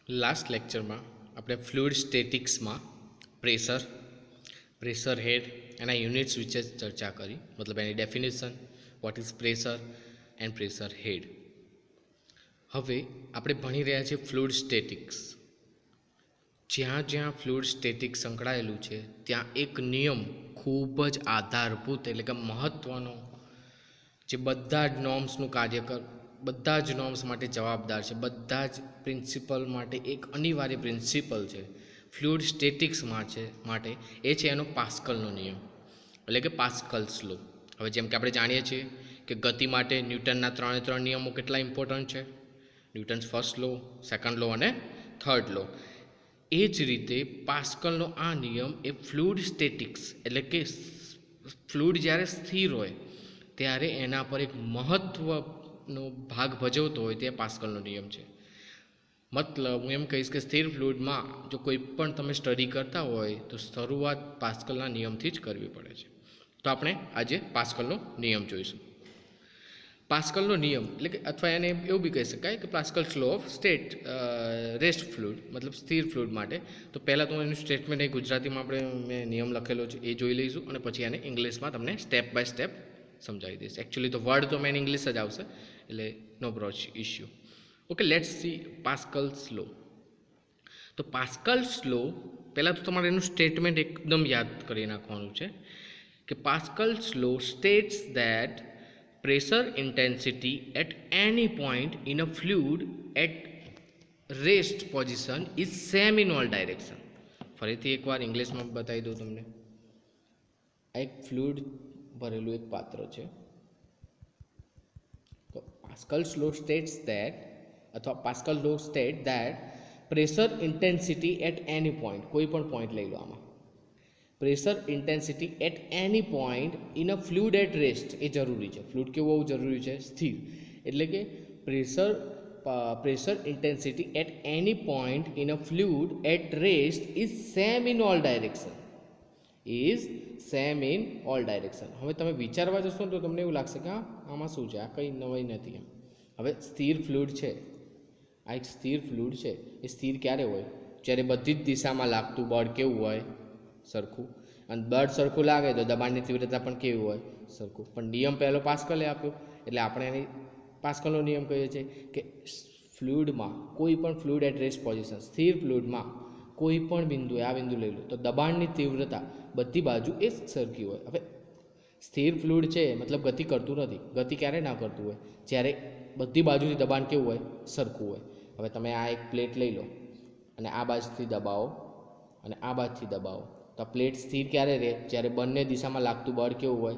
Last lecture में अपने fluid statics में प्रेशर प्रेशर हेड एना यूनिट्स विचे चर्चा करी मतलब any definition what is pressure and pressure head. हवे आपणे भणी रह्या छे फ्लूइड स्टेटिक्स। ज्यां ज्यां फ्लूइड स्टेटिक्स संकळायेलुं छे त्यां एक नियम खूब ज आधारभूत एटले के महत्वनो जे बधा ज नॉर्म्सनुं कार्य कर बधा ज नॉर्म्स माटे जवाबदार है, बधा ज प्रिंसिपल माटे एक अनिवार्य प्रिंसिपल है फ्लूइड स्टेटिक्स माटे ए छे एनो पास्कलनो नियम एटले के पास्कल्स लॉ। हवे जेम के आपणे जाणीए छीए कि गति माटे न्यूटनना त्रणेय त्रण नियमों केटला इम्पोर्टન્ટ है, Newton's first law, second law अने थर्ड लॉ। ए ज रीते पास्कलनो आ नियम ए फ्लूइड स्टेटिक्स एटले के फ्लूइड ज्यारे स्थिर होय त्यारे एना पर एक महत्वनो भाग भजवतो होय ते पास्कलनो नियम है। मतलब हूँ एम कहीश कि स्थिर फ्लूइड में जो कोईपण तमे स्टडी करता होय तो शुरुआत पास्कलना नियमथी ज करवी पड़े छे। तो आपणे आजे पास्कलनो नियम जोईशुं। पास्कलनो नियम एटले कि अथवा एने एवुं बी कही शकाय कि Pascal's law of state rest fluid मतलब स्थिर फ्लूइड माटे। तो पहला तो एनुं स्टेटमेंट ए गुजराती में आपणे मैं नियम लखेलो छे ए जोई लईशुं अने पछी एने इंग्लिश में तमने स्टेप बाय स्टेप समझावी दईश। एक्चुअली तो वर्ड तो मैं इंग्लिश ज आवशे एटले नो ब्रॉच issue. Okay, let's see Pascal's law. तो पास्कल्स लॉ पहला तो तमारे एनुं स्टेटमेंट एकदम याद करी नाखवानुं छे कि Pascal's law states that pressure intensity at any point in a fluid at rest position is same in all direction. फरीथी एक बार इंग्लिश में बताई दूँ तमने। आ एक फ्लूइड भरेलू एक पात्र है। तो पास्कल्स लॉ स्टेट्स दैट अथवा Pascal law state that pressure intensity at any point कोई पण पॉइंट लई लो आमां pressure intensity at any point in a fluid at rest ए जरूरी है। फ्लूइड केवुं होवुं जरूरी है? स्थिर। एटले के pressure intensity at any point in a fluid at rest is same in all direction is same in all direction. हवे तमे विचारवा जशो तो तमने एवुं लागशे कि आमां शुं छे, आ कई नवाई नथी एम। हवे स्थिर फ्लूइड है, आ एक स्थिर फ्लूइड है ए स्थिर क्यारे होय? ज्यारे बधी ज दिशामां लागतुं बळ केवुं होय? सरखुं। अने बळ सरखुं लागे तो दबाणनी तीव्रता पण केवी होय? सरखुं। पण नियम पहेलो पास्कले आप्यो एटले आपणे एने पास्कलनो नियम कहीए छीए कि फ्लूइड में कोईपण फ्लूइड एट रेस्ट पोजिशन स्थिर फ्लूइड में कोईपण बिंदुए आ बिंदु लई लो तो दबाणनी तीव्रता बधी बाजू एक सरखी होय। हवे स्थिर फ्लूइड है मतलब गति करतुं नथी। गति क्यारे ना करतुं होय? ज्यारे बधी बाजुथी दबाण केवुं होय? सरखुं होय। हवे तमे आ एक प्लेट लई लो अने आ बाजुथी दबावो अने आ बाजुथी दबावो तो आ प्लेट स्थिर क्यारे रहे? ज्यारे बंने दिशामां लागतुं बळ केवुं होय?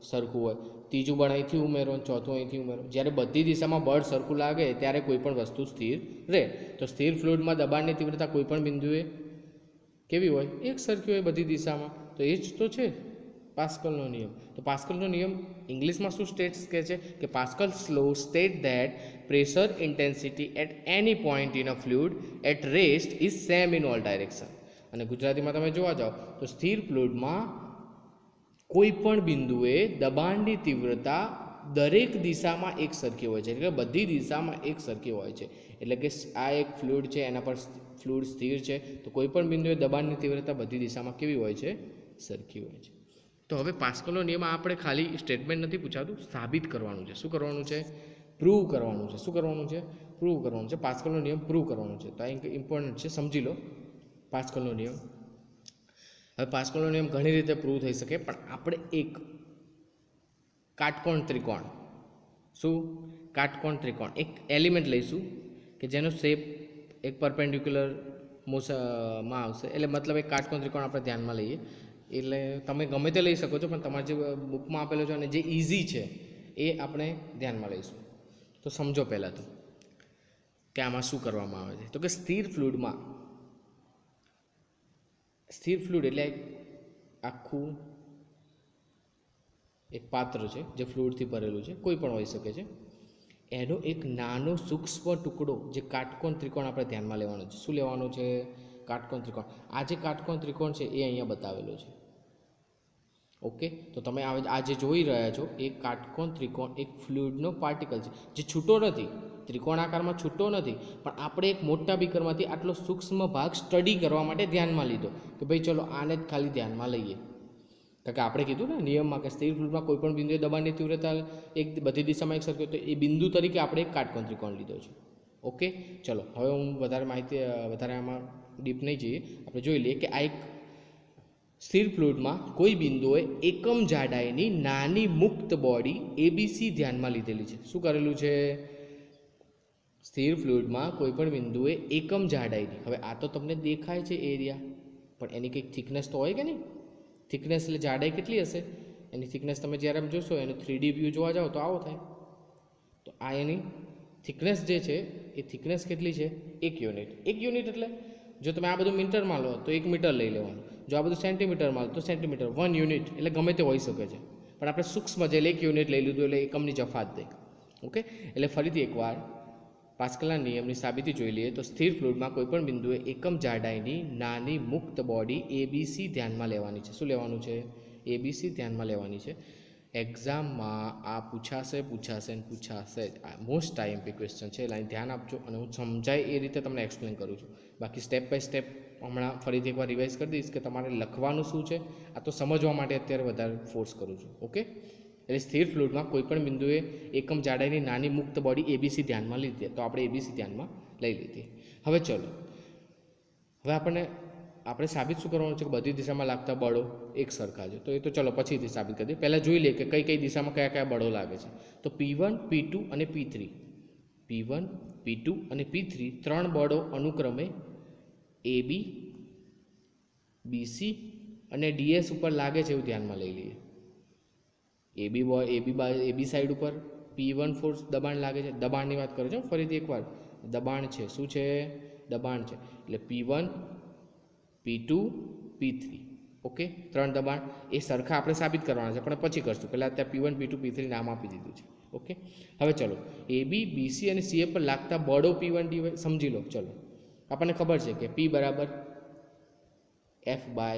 सरखुं होय। तीजुं बळ અહીંથી ઉમેરો અને ચોથું અહીંથી ઉમેરો। જ્યારે બધી દિશામાં બળ સરખું લાગે ત્યારે કોઈપણ વસ્તુ સ્થિર રહે। તો સ્થિર ફ્લુઇડમાં દબાણની તીવ્રતા કોઈપણ બિંદુએ કેવી હોય? એક સરખી હોય બધી દિશામાં। તો એ જ તો છે પાસ્કલનો નિયમ। તો પાસ્કલનો નિયમ ઇંગ્લિશમાં શું સ્ટેટ્સ કહે છે કે Pascal's law state that pressure intensity at any point in a fluid at rest is same in all direction. અને ગુજરાતીમાં તમે જોવા જાઓ તો સ્થિર ફ્લુઇડમાં कोईपण बिंदुए दबाणनी तीव्रता दरेक दिशा में एक सरखी होय छे एटले बधी दिशा में एक सरखी होय छे। एटले के आ एक फ्लूइड है एना पर फ्लूइड स्थिर है तो कोईपण बिंदुए दबाणनी तीव्रता बधी दिशा में केवी होय छे? सरखी होय छे। तो हवे पास्कलनो नियम आपणे खाली स्टेटमेंट नहीं पूछातुं, साबित करवानुं छे। शुं करवानुं छे? प्रूव करवानुं छे। शुं करवानुं छे? प्रूव करवानुं छे। पास्कलनो नियम प्रूव करवानुं छे। तो आ इम्पोर्टન્ટ है, समझी लो पास्कलनो नियम। हवे पास्कलनो नियम घणी रीते प्रूव थई शके पण आपणे एक काटकोण त्रिकोण शुं काटकोण त्रिकोण एक एलिमेंट लईशुं कि जेनो शेप एक परपेंडिक्युलर में आवशे एटले मतलब एक काटकोण त्रिकोण आपणे ध्यानमां लईए एटले तमे गमे ते लई शको छो पण तमारे जे बुकमां आपेलो छे अने जे इजी छे ए आपणे ध्यानमां लईशुं। तो समझो पहेला तो कि आमां शुं करवामां आवे छे। तो कि स्थिर फ्लूइडमां स्थिर फ्लूइड एटले आखू एक पात्र है जो फ्लूइड थी भरेलू है कोईपण होई शके छे। एनो एक नानो सूक्ष्म टुकड़ो जे काटकोण त्रिकोण आपणे ध्यानमां लेवानो छे। शुं लेवानो छे? काटकोण त्रिकोण। आ जे काटकोण त्रिकोण है ए अहींया बतावेलो छे। ओके, तो तमे आज जोई रह्या छो एक काटकोण त्रिकोण एक फ्लूइडनो पार्टिकल है जे छूटो नथी ત્રિકોણાકારમાં છૂટો નથી, પણ આપણે એક મોટા બીકરમાંથી આટલો સૂક્ષ્મ ભાગ સ્ટડી કરવા માટે ધ્યાનમાં લીધો કે ભાઈ ચલો આને જ ખાલી ધ્યાનમાં લઈએ. કારણ કે આપણે કીધું ને નિયમમાં કે સ્થિર ફ્લૂઇડમાં કોઈ પણ બિંદુએ દબાણની તીવ્રતા એક બધી દિશામાં એક સરખી, તો એ બિંદુ તરીકે આપણે એક કાટકોણ ત્રિકોણ લીધો છે. ઓકે, ચલો હવે હું વધારે આમાં ડીપ નહીં જઈએ. આપણે જોઈ લઈએ કે આ એક સ્થિર ફ્લૂઇડમાં કોઈ બિંદુએ એકમ જાડાઈની નાની મુક્ત બોડી એબીસી ધ્યાનમાં લીધેલી છે. શું કરેલું છે? સ્થિર ફ્લૂઇડમાં કોઈ પણ બિંદુએ એકમ જાડાઈની, હવે આ તો તમને દેખાય છે એરિયા, પણ એની કંઈક થિકનેસ તો હોય કે નહીં? થિકનેસ એટલે જાડાઈ કેટલી હશે? એની થિકનેસ તમે જ્યારે જોશો એનું 3D વ્યૂ જોવા જાઓ તો આવો થાય. તો આ એની થિકનેસ જે છે એ થિકનેસ કેટલી છે? 1 યુનિટ. 1 યુનિટ એટલે જો તમે આ બધું મીટરમાં લો તો 1 મીટર લઈ લેવાનું, જો આ બધું સેન્ટીમીટરમાં લો તો સેન્ટીમીટર. 1 યુનિટ એટલે ગમે તે હોઈ શકે છે, પણ આપણે સૂક્ષ્મ જે 1 યુનિટ લઈ લીધું એટલે એકમની જફાત દે. ઓકે, એટલે ફરીથી એકવાર પાસ્કલના નિયમની સાબિતી જોઈ લઈએ તો સ્થિર ફ્લૂઇડમાં કોઈપણ બિંદુએ એકમ જાડાઈની નાની મુક્ત બોડી એબીસી ધ્યાનમાં લેવાની છે. શું લેવાનું છે? એબીસી ધ્યાનમાં લેવાની છે. એક્ઝામમાં આ પૂછાશે જ. આ મોસ્ટ આઈએમપી ક્વેશ્ચન છે, એટલે અહીં ધ્યાન આપજો અને હું સમજાય એ રીતે તમને એક્સપ્લેન કરું છું. બાકી સ્ટેપ બાય સ્ટેપ હમણાં ફરીથી એકવાર રિવાઇઝ કરી દઈશ કે તમારે લખવાનું શું છે, આ તો સમજવા માટે અત્યારે વધારે ફોર્સ કરું છું. ઓકે, એટલે સ્થિર ફ્લૂઇડમાં કોઈપણ બિંદુએ એકમ જાડાઈની નાની મુક્ત બોડી એબીસી ધ્યાનમાં લીધી, તો આપણે એબીસી ધ્યાનમાં લઈ લીધી. હવે ચલો, હવે આપણે સાબિત શું કરવાનું છે કે બધી દિશામાં લાગતા બળો એક સરખા છે. તો એ તો ચલો પછીથી સાબિત કરી દઈએ. પહેલાં જોઈ લઈએ કે કઈ કઈ દિશામાં કયા કયા બળો લાગે છે. તો P1, P2 અને P3, P1, P2 અને P3 ત્રણ બળો અનુક્રમે AB, BC અને DS ઉપર લાગે છે એવું ધ્યાનમાં લઈ લઈએ. AB સાઈડ ઉપર P1 ફોર્સ દબાણ લાગે છે. દબાણની વાત કરો છો ફરીથી એકવાર, દબાણ છે. શું છે? દબાણ છે. એટલે P1, P2, P3. ઓકે, ત્રણ દબાણ એ સરખા આપણે સાબિત કરવાના છે, પણ પછી કરશું. પહેલાં ત્યાં P1, P2, P3 નામ આપી દીધું છે. ઓકે, હવે ચલો AB, BC અને CA પર લાગતા બળો P1 dy સમજી લો. ચલો, આપણને ખબર છે કે P બરાબર F/A.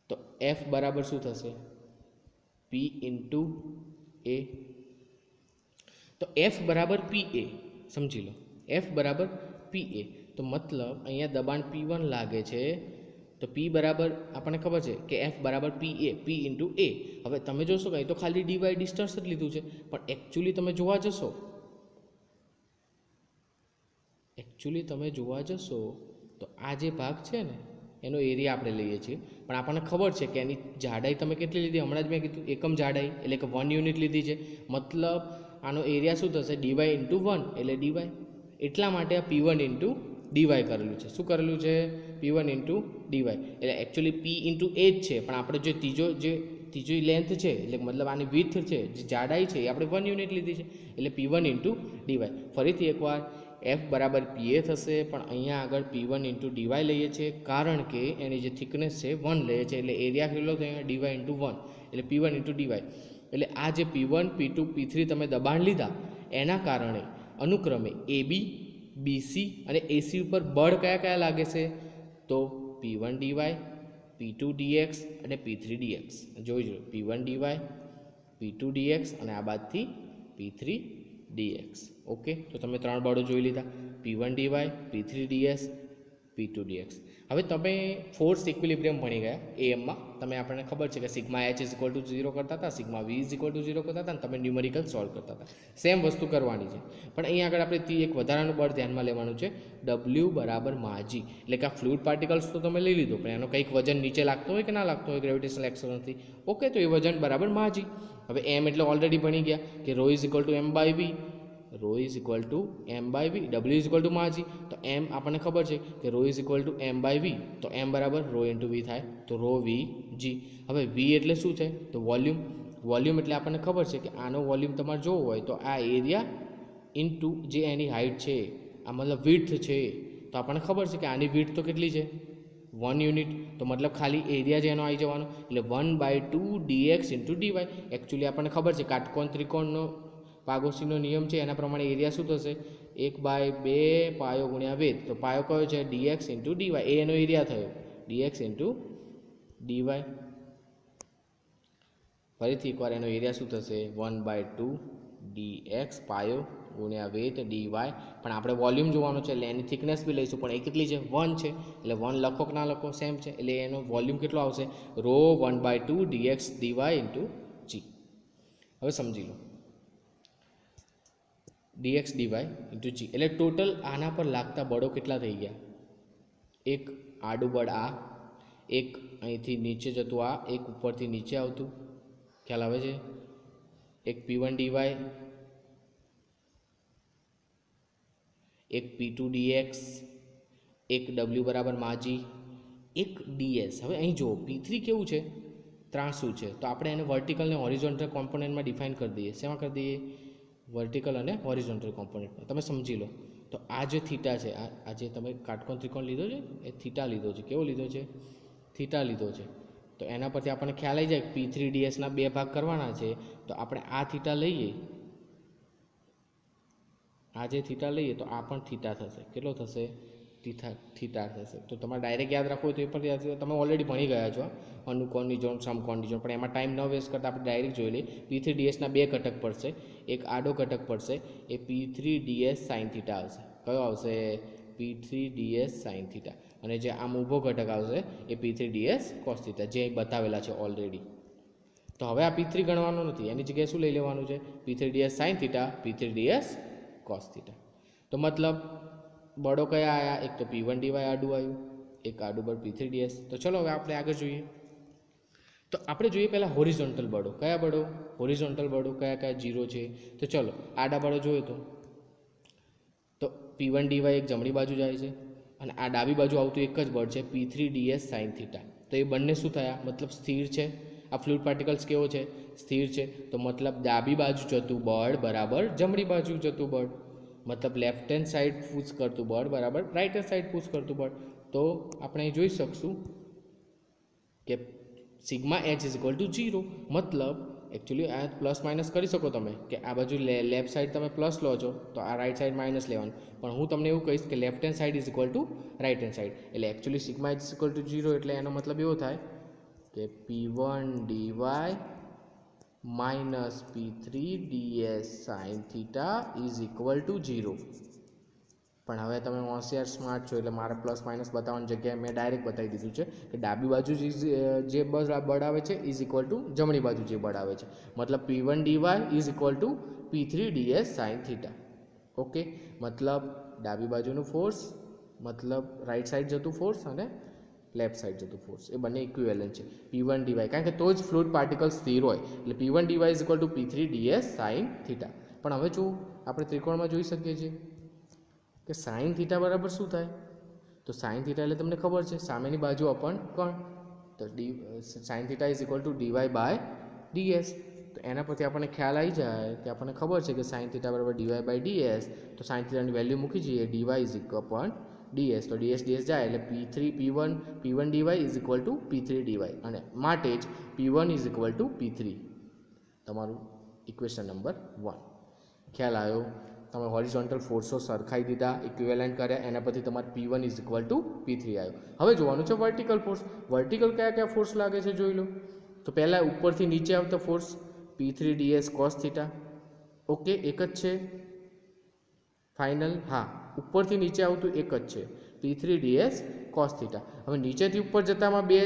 તો F બરાબર શું થશે? P into A. તો F બરાબર PA સમજી લો. F બરાબર PA, તો મતલબ અહીંયા દબાણ P1 લાગે છે, તો P બરાબર આપણને ખબર છે કે F બરાબર PA, P into A. હવે તમે જોશો કે અહીં તો ખાલી dy ડિસ્ટન્સ જ લીધું છે, પણ એકચ્યુઅલી તમે જોવા જશો તો આ જે ભાગ છે ને એનો એરિયા આપણે લઈએ છીએ, પણ આપણને ખબર છે કે એની જાડાઈ તમે કેટલી લીધી? હમણાં જ મેં કીધું એકમ જાડાઈ એટલે કે 1 યુનિટ લીધી છે. મતલબ આનો એરિયા શું થશે? dy into 1 એટલે dy. એટલા માટે આ P1 into dy કરેલું છે. શું કરેલું છે? P1 into dy. એટલે એકચ્યુઅલી P into A જ છે, પણ આપણે જે ત્રીજો લેન્થ છે, એટલે મતલબ આની વિડ્થ છે, જે જાડાઈ છે, એ આપણે 1 યુનિટ લીધી છે, એટલે P1 into dy. ફરીથી એકવાર F બરાબર PA થશે, પણ અહીંયા આગળ P1 into dy લઈએ છીએ, કારણ કે એની જે થિકનેસ છે 1 લઈએ છીએ, એટલે એરિયા કેટલો થયો? dy into 1 એટલે P1 into dy. એટલે આ જે P1, P2, P3 તમે દબાણ લીધા એના કારણે અનુક્રમે AB, BC અને AC ઉપર બળ કયા લાગે છે? તો P1 dy, P2 dx અને P3 dx. જોઈજો, P1 dy, P2 dx અને આ બાદથી P3 dx. ઓકે, તો તમે ત્રણ બળો જોઈ લીધા, P1 dy, P3 ds, P2 dx. હવે તમે ફોર્સ ઇક્વિલિબ્રિયમ ભણી ગયા AM માં. આપણને ખબર છે કે sigma H is equal to 0 કરતા હતા, sigma V is equal to 0 કરતા હતા, અને તમે ન્યુમેરિકલ સોલ્વ કરતા હતા. સેમ વસ્તુ કરવાની છે, પણ અહીંયા આગળ આપણે એક વધારાનું બળ ધ્યાનમાં લેવાનું છે, W બરાબર માજી. એટલે કે આ ફ્લુઇડ પાર્ટિકલ્સ તો તમે લઈ લીધો, પણ એનો કંઈક વજન નીચે લાગતો હોય કે ના લાગતો હોય ગ્રેવિટેશનલ એક્સેલરથી. ઓકે, તો એ વજન બરાબર માજી. હવે M એટલે ઓલરેડી ભણી ગયા કે ρ is equal to m/v, W is equal to માજી. તો M આપણને ખબર છે કે ρ is equal to m/v, તો M બરાબર ρ into v થાય, તો ρ v g. હવે V એટલે શું છે? તો વોલ્યુમ એટલે આપણને ખબર છે કે આનો વોલ્યુમ તમારે જોવો હોય તો આ એરિયા ઇન્ટુ જે એની હાઇટ છે, આ મતલબ વિડ્થ છે, તો આપણને ખબર છે કે આની વિડ્થ તો કેટલી છે? 1 યુનિટ. તો મતલબ ખાલી એરિયા જેનો આવી જવાનો, એટલે 1/2 dx into dy. એકચ્યુઅલી આપણને ખબર છે કાટકોણ ત્રિકોણનો પાગોસીનો નિયમ છે, એના પ્રમાણે એરિયા શું થશે? 1/2 પાયો ગુણ્યા વેધ. તો પાયો કયો છે? dx into dy. એનો એરિયા થયો dx into dy. ફરીથી એકવાર એનો એરિયા શું થશે? 1/2 dx પાયો ગુણ્યા વેટ dy, પણ આપણે વોલ્યુમ જોવાનું છે એટલે એની થિકનેસ બી લઈશું, પણ એ કેટલી છે 1 છે, એટલે 1 લખો કે ના લખો સેમ છે, એટલે એનો વોલ્યુમ કેટલો આવશે rho 1/2 dx dy into g. હવે સમજી લો dx dy ઇન્ટુ g એટલે ટોટલ આના પર લાગતા બળો કેટલા થઈ ગયા, એક આડું બળ આ, એક અહીંથી નીચે જતું આ, એક ઉપરથી નીચે આવતું, ખ્યાલ આવે છે, એક p1 dy, એક p2 dx, એક w બરાબર માજી, એક ds. હવે અહીં જુઓ p3 કેવું છે ત્રાંસુ છે, તો આપણે એને વર્ટિકલ ને હોરિઝોન્ટલ કોમ્પોનન્ટમાં ડિફાઇન કરી દઈએ. શેમાં કરી દઈએ, વર્ટિકલ અને હોરિઝોન્ટલ કોમ્પોનન્ટમાં. તમે સમજી લો તો આ જે થીટા છે, આ જે તમે કાટકોણ ત્રિકોણ લીધો છે એ થીટા લીધો છે, કેવો લીધો છે થીટા લીધો છે, તો એના પરથી આપણને ખ્યાલ આવી જાય p3 ds ના બે ભાગ કરવાના છે, તો આપણે આ થીટા લઈએ, આ જે થીટા લઈએ તો આ પણ થીટા થશે, કેટલો થશે થીટા થશે. તો તમારે ડાયરેક્ટ યાદ રાખવું હોય તો એ પણ યાદ, તમે ઓલરેડી ભણી ગયા છો અનુકોણની જોડ સમકોણની જોડ, પણ એમાં ટાઈમ ન વેસ્ટ કરતા આપણે ડાયરેક્ટ જોઈ લઈએ. p3 ds ના બે ઘટક પડશે, એક આડો ઘટક પડશે, એ p3 ds sin થીટા આવશે. કયો આવશે p3 ds sin થીટા, અને જે આમ ઊભો ઘટક આવશે એ p3 ds cos થીટા, જે બતાવેલા છે ઓલરેડી. તો હવે આ p3 ગણવાનું નથી, એની જગ્યાએ શું લઈ લેવાનું છે p3 ds sin theta, p3 ds cos theta. તો મતલબ બળો કયા આયા, એક તો p1 dy આડું આવ્યું, એક આડું બળ p3 ds. તો ચલો હવે આપણે આગળ જોઈએ. તો આપણે જોઈએ પહેલાં હોરિઝોન્ટલ બળો. કયા બળો હોરિઝોન્ટલ બળો કયા કયા 0 છે, તો ચલો આડા બળો જોઈએ તો p1 dy એક જમણી બાજુ જાય છે, અને આ ડાબી બાજુ આવતું એક જ બળ છે p3 ds sin થીટા. તો એ બંને શું થયા, મતલબ સ્થિર છે. આ ફ્લુઇડ પાર્ટિકલ્સ કેવો છે સ્થિર છે, તો મતલબ ડાબી બાજુ જતું બળ બરાબર જમણી બાજુ જતું બળ, મતલબ લેફ્ટ હેન્ડ સાઈડ પુશ કરતું બળ બરાબર રાઈટ હેન્ડ સાઈડ પુશ કરતું બળ. તો આપણે અહીં જોઈ શકશું કે sigma h is equal to 0, મતલબ એકચ્યુઅલી આ પ્લસ માઇનસ કરી શકો તમે કે આ બાજુ લેફ્ટ સાઈડ તમે પ્લસ લો છો તો આ રાઈટ સાઈડ માઇનસ લેવાનું, પણ હું તમને એવું કહીશ કે left hand side is equal to right hand side, એટલે actually sigma h is equal to 0, એટલે એનો મતલબ એવો થાય કે p1 dy minus p3 ds sin theta is equal to 0. પણ હવે તમે હોશિયાર સ્માર્ટ છો એટલે મારે પ્લસ માઇનસ બતાવવાની જગ્યાએ મેં ડાયરેક્ટ બતાવી દીધું છે કે ડાબી બાજુ જે બળ આવે છે ઇઝ ઇક્વલ ટુ જમણી બાજુ જે બળ આવે છે, મતલબ p1 dy is equal to p3 ds sin theta. Okay, મતલબ ડાબી બાજુનું ફોર્સ મતલબ રાઈટ સાઈડ જતું ફોર્સ અને લેફ્ટ સાઈડ જતું ફોર્સ એ બંને ઇક્વિવેલન્ટ છે p1 dy, કારણ કે તો જ ફ્લુઇડ પાર્ટિકલ સ્થિર હોય, એટલે p1 dy is equal to p3 ds sin theta. પણ હવે જો આપણે ત્રિકોણમાં જોઈ શકીએ છીએ કે સાઇન થીટા બરાબર શું થાય, તો સાઇન થીટા એટલે તમને ખબર છે સામેની બાજુ અપન કોણ, તો sine theta is equal to dy by ds. તો એના પરથી આપણને ખ્યાલ આવી જાય કે આપણને ખબર છે કે સાઇન થીટા બરાબર dy બાય ds, તો સાઇન થીટાની વેલ્યુ મૂકી જઈએ dy ઇઝ ઇક્વલ અપન ds, તો ds જાય એટલે p1 dy is equal to p3 dy, અને માટે જ p1 is equal to p3, તમારું ઇક્વેશન નંબર 1. ખ્યાલ આવ્યો, તમે હોરિઝોન્ટલ ફોર્સો સરખાઈ દીધા, ઇક્વિવેલન્ટ કર્યા, એના પરથી તમારે p1 is equal to p3 આવ્યો. હવે જોવાનું છે વર્ટિકલ ફોર્સ. વર્ટિકલ કયા કયા ફોર્સ લાગે છે જોઈ લો. તો પહેલાં ઉપરથી નીચે આવતો force p3 ds cos theta, okay એક જ છે ફાઇનલ, હા ઉપરથી નીચે આવતું એક જ છે p3 ds cos થીટા. હવે નીચેથી ઉપર જતામાં બે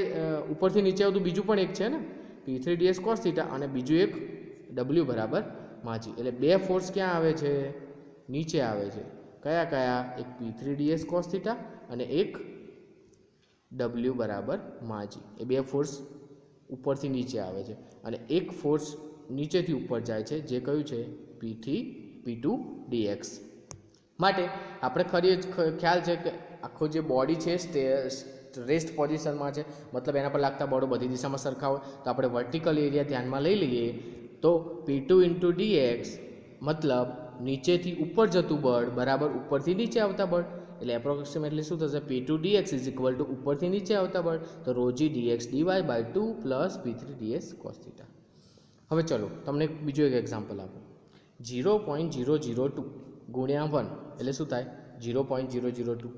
ઉપરથી નીચે આવતું બીજું પણ એક છે ને p3 ds cos થીટા, અને બીજું એક w બરાબર માજી, એટલે બે ફોર્સ ક્યાં આવે છે નીચે આવે છે. કયા કયા, એક p3 ds cos થીટા અને એક w બરાબર માજી, એ બે ફોર્સ ઉપરથી નીચે આવે છે, અને એક ફોર્સ નીચેથી ઉપર જાય છે જે કયું છે p2 dx. માટે આપણે ખ્યાલ છે કે આખો જે બોડી છે રેસ્ટ પોઝિશનમાં છે, મતલબ એના પર લાગતા બળો બધી દિશામાં સરખા હોય, તો આપણે વર્ટિકલ એરિયા ધ્યાનમાં લઈ લઈએ તો p2 ઇન્ટુ dx મતલબ નીચેથી ઉપર જતું બળ બરાબર ઉપરથી નીચે આવતા બળ, એટલે એપ્રોક્સિમેટલી શું થશે p2 dx is equal two ઉપરથી નીચે આવતા બળ, તો rho g dx dy by 2 plus p3 ds cos theta. હવે ચલો તમને બીજું એક એક્ઝામ્પલ આપો. 0.002 ગુણ્યા 1 એટલે શું થાય 0.002.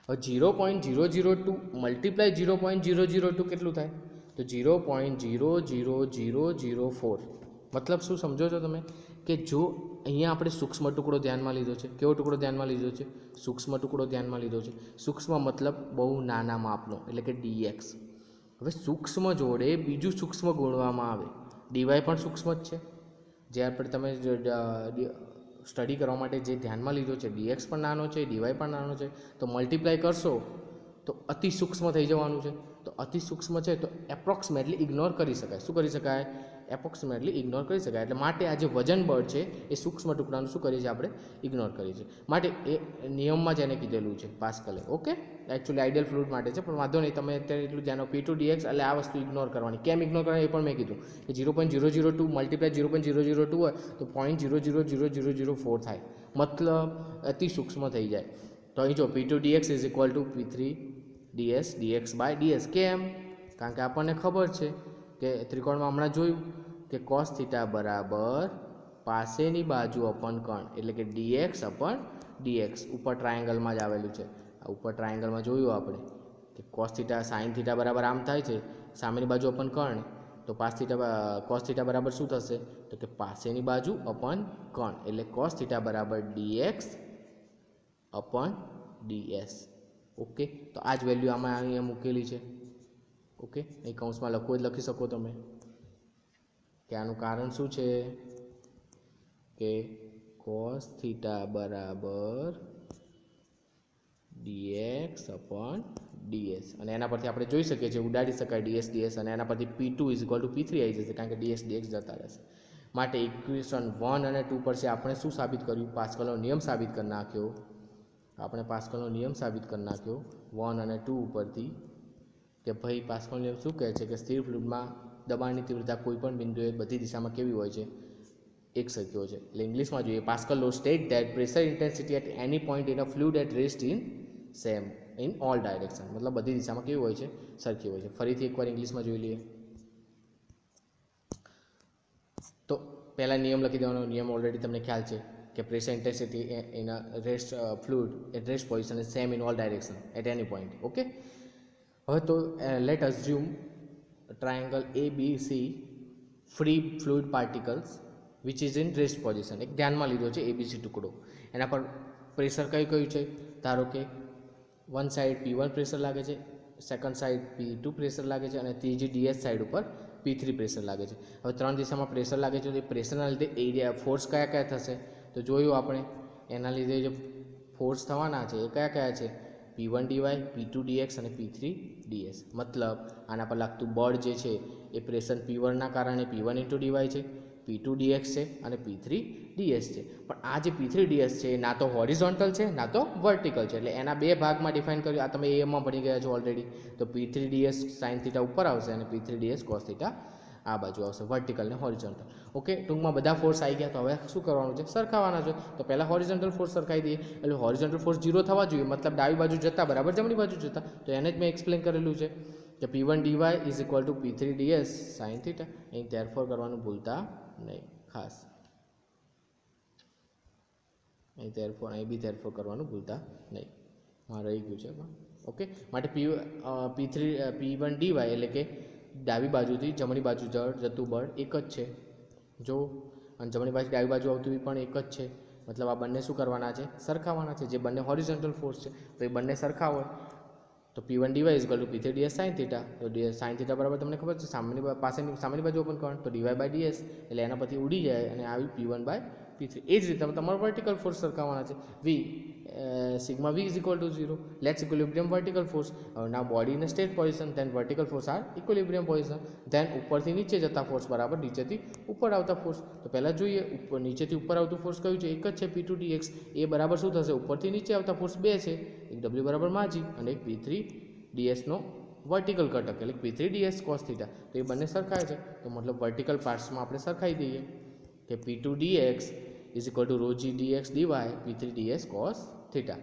હવે 0.002 મલ્ટીપ્લાય 0.002 કેટલું થાય, તો 0.00004. મતલબ શું સમજો છો તમે કે જો અહીંયા આપણે સૂક્ષ્મ ટુકડો ધ્યાનમાં લીધો છે, કેવો ટુકડો ધ્યાનમાં લીધો છે? સૂક્ષ્મ ટુકડો ધ્યાનમાં લીધો છે. સૂક્ષ્મ મતલબ બહુ નાના માપનો, એટલે કે dx. હવે સૂક્ષ્મ જોડે બીજું સૂક્ષ્મ ગુણવામાં આવે, dy પણ સૂક્ષ્મ જ છે. જ્યારે પણ તમે સ્ટડી કરવા માટે જે ધ્યાનમાં લીધો છે, dx પણ નાનો છે, dy પણ નાનો છે, તો મલ્ટીપ્લાય કરશો તો અતિ સૂક્ષ્મ થઈ જવાનું છે. તો અતિ સૂક્ષ્મ છે તો એપ્રોક્સિમેટલી ઇગ્નોર કરી શકાય. શું કરી શકાય? એપ્રોક્સિમેટલી ઇગ્નોર કરી શકાય. એટલે માટે આ જે વજન બળ છે એ સૂક્ષ્મ ટુકડાનું શું કરીએ છીએ આપણે? ઇગ્નોર કરીએ છીએ. માટે એ નિયમમાં જ એને કીધેલું છે પાસ્કલે. ઓકે, એકચ્યુઅલી આઈડિયલ ફ્લુઇડ માટે છે, પણ વાંધો નહીં, તમે અત્યારે એટલું ધ્યાન P2 dx એટલે આ વસ્તુ ઇગ્નોર કરવાની. કેમ ઇગ્નોર કરવાની એ પણ મેં કીધું કે 0.002 મલ્ટીપ્લાય 0.002 હોય તો 0.00004 થાય, મતલબ અતિ સૂક્ષ્મ થઈ જાય. તો અહીં જો P2 dx is equal to P3 ds dx by ds. કેમ? કારણ કે આપણને ખબર છે કે ત્રિકોણમાં હમણાં જોયું કે cos થીટા બરાબર પાસેની બાજુ અપન કર્ણ, એટલે કે dx અપન dx. ઉપર ટ્રાયેંગલમાં જ આવેલું છે. આ ઉપર ટ્રાયેંગલમાં જોયું આપણે કે cos થીટા sin થીટા બરાબર આમ થાય છે, સામેની બાજુ અપન કર્ણ, તો cos થીટા બરાબર શું થશે? તો કે પાસેની બાજુ અપન કર્ણ, એટલે cos થીટા બરાબર dx અપન ds. ઓકે, તો આ જ વેલ્યુ આમાં અહીંયા મૂકેલી છે. ઓકે, અહીં કૌંસમાં લખવું જ લખી શકો તમે કે આનું કારણ શું છે કે cos થીટા બરાબર dx અપન ds. અને એના પરથી આપણે જોઈ શકીએ છીએ, ઉડાડી શકાય ds ds, અને એના પરથી P2 = P3 આવી જશે, કારણ કે ds dx જતા રહેશે. માટે ઇક્વેશન 1 અને 2 પર છે આપણે શું સાબિત કર્યું? પાસ્કલનો નિયમ સાબિત કરી નાખ્યો. આપણે પાસ્કલનો નિયમ સાબિત કરી નાખ્યો 1 અને 2 ઉપરથી કે ભાઈ પાસ્કલનો નિયમ શું કહે છે કે સ્થિર ફ્લુઇડમાં દબાણની તીવ્રતા કોઈ પણ બિંદુએ બધી દિશામાં કેવી હોય છે? એક સરખી હોય છે. એટલે ઇંગ્લિશમાં જોઈએ, Pascal law state that pressure intensity at any point in a fluid at rest in same in all direction. મતલબ બધી દિશામાં કેવી હોય છે? સરખી હોય છે. ફરીથી એકવાર ઇંગ્લિશમાં જોઈ લઈએ. તો પહેલા નિયમ લખી દેવાનો. નિયમ ઓલરેડી તમને ખ્યાલ છે કે pressure intensity in a rest fluid at rest position is same in all direction at any point. Okay, હવે તો let assume triangle ABC free fluid particles which is in rest position. એક ધ્યાનમાં લીધો છે ABC ટુકડો, એના પર pressure કયું કયું છે? ધારો કે વન સાઈડ P1 પ્રેશર લાગે છે, સેકન્ડ સાઈડ P2 પ્રેશર લાગે છે, અને ત્રીજી DS સાઈડ ઉપર P3 પ્રેશર લાગે છે. હવે ત્રણ દિશામાં પ્રેશર લાગે છે, તો એ પ્રેશરના લીધે એરિયા ફોર્સ કયા કયા થશે? તો જોયું આપણે, એના લીધે જે ફોર્સ થવાના છે એ કયા કયા છે? P1 dy, P2 dx અને P3 ds. મતલબ આના પર લાગતું બળ જે છે એ પ્રેશર P1 ના કારણે P1 × dy છે, P2 dx છે અને P3 ds છે. પણ આ જે P3 ds છે એ ના તો હોરિઝોન્ટલ છે ના તો વર્ટિકલ છે. એટલે એના બે ભાગમાં ડિફાઇન કર્યું. આ તમે એમાં ભણી ગયા છો ઓલરેડી. તો P3 ds sin થીટા ઉપર આવશે અને P3 ds cos થીટા આ બાજુ આવશે, વર્ટિકલ ને હોરિઝોન્ટલ. ઓકે, ટૂંકમાં બધા ફોર્સ આવી ગયા. તો હવે શું કરવાનું છે? સરખાવવાના છે. તો પહેલાં હોરિઝોન્ટલ ફોર્સ સરખાવી દઈએ. એટલે હોરિઝોન્ટલ ફોર્સ 0 થવા જોઈએ, મતલબ ડાબી બાજુ જતા બરાબર જમણી બાજુ જતા. તો એને જ મેં એક્સપ્લેન કરેલું છે કે P1 dy = P3 ds sin theta. અહીં ધેરફોર કરવાનું ભૂલતા નહીં ખાસ. અહીં બી ધેરફોર કરવાનું ભૂલતા નહીં, મારે રહી ગયું છે. ઓકે, માટે P1 dy એટલે કે ડાબી બાજુથી જમણી બાજુ જતું બળ એક જ છે જો, અને જમણી બાજુ ડાબી બાજુ આવતું પણ એક જ છે. મતલબ આ બંને શું કરવાના છે? સરખાવવાના છે. જે બંને હોરિઝોન્ટલ ફોર્સ છે તો એ બંને સરખા હોય. તો P1 dy = P3 ds sin theta. તો sin થીટા બરાબર તમને ખબર છે, સામેની બાજુ ઓપન કરવાનું, તો dy by ds, એટલે એના પરથી ઉડી જાય અને આવી P1 by P3. એ જ રીતે તમારો વર્ટિકલ ફોર્સ સરખાવવાના છે. sigma v = 0. Let's equilibrium vertical force. Now body in a state position, then vertical force are equilibrium position. Then ઉપરથી નીચે જતા ફોર્સ બરાબર નીચેથી ઉપર આવતા ફોર્સ. તો પહેલાં જોઈએ નીચેથી ઉપર આવતું ફોર્સ કયું છે? એક જ છે, P2 dx. એ બરાબર શું થશે? ઉપરથી નીચે આવતા ફોર્સ બે છે, એક W બરાબર માજી અને એક P3 ds નો વર્ટિકલ ઘટક, એટલે P3 ds cos થીટા. તો એ બંને સરખાય છે. તો મતલબ વર્ટિકલ પાર્ટ્સમાં આપણે સરખાઈ દઈએ કે P2 dx = ρg dx dy P3 ds cos theta.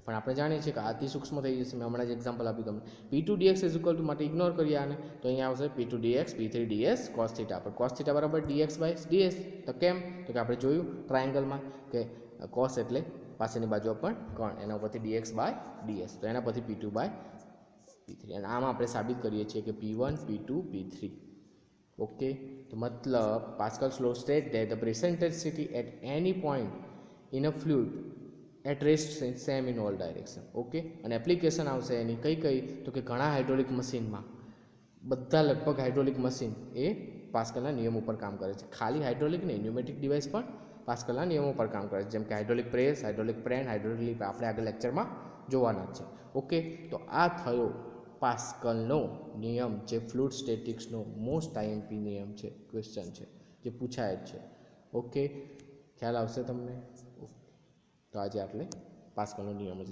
પણ આપણે જાણીએ છીએ કે અતિ સૂક્ષ્મ થઈ જશે. મેં હમણાં જ એક્ઝામ્પલ આપ્યું તમને. P2 dx = માટે ઇગ્નોર કરીએ આને, તો અહીંયા આવશે P2 dx P3 ds cos theta. પણ cos થીટા બરાબર dx by ds. તો કેમ? તો કે આપણે જોયું ટ્રાયેંગલમાં કે cos એટલે પાસેની બાજુ પણ કર્ણ, એના ઉપરથી dx by ds. તો એના પરથી P2 by P3. અને આમાં આપણે સાબિત કરીએ છીએ કે P1 P2 P3 ઓકે, તો મતલબ Pascal's law state that the pressure intensity at any point in a fluid at rest same in all direction. Okay, અને એપ્લિકેશન આવશે એની કઈ કઈ, તો કે ઘણા હાઇડ્રોલિક મશીનમાં, બધા લગભગ હાઇડ્રોલિક મશીન એ પાસ્કલના નિયમ ઉપર કામ કરે છે. ખાલી હાઇડ્રોલિક નહીં, ન્યુમેટિક ડિવાઇસ પણ પાસ્કલના નિયમો પર કામ કરે છે, જેમ કે હાઇડ્રોલિક પ્રેસ, હાઇડ્રોલિક પ્રેન, હાઇડ્રોલિક લીપ, આપણે આગળ લેક્ચરમાં જોવાના છે. ઓકે, તો આ થયો પાસ્કલનો નિયમ, જે ફ્લુઇડ સ્ટેટિક્સનો મોસ્ટ આઈએમપી નિયમ છે, ક્વેશ્ચન છે, જે પૂછાય જ છે. ઓકે, ખ્યાલ આવશે તમને? તો આજે આપણે પાસ્કલનો નિયમ જ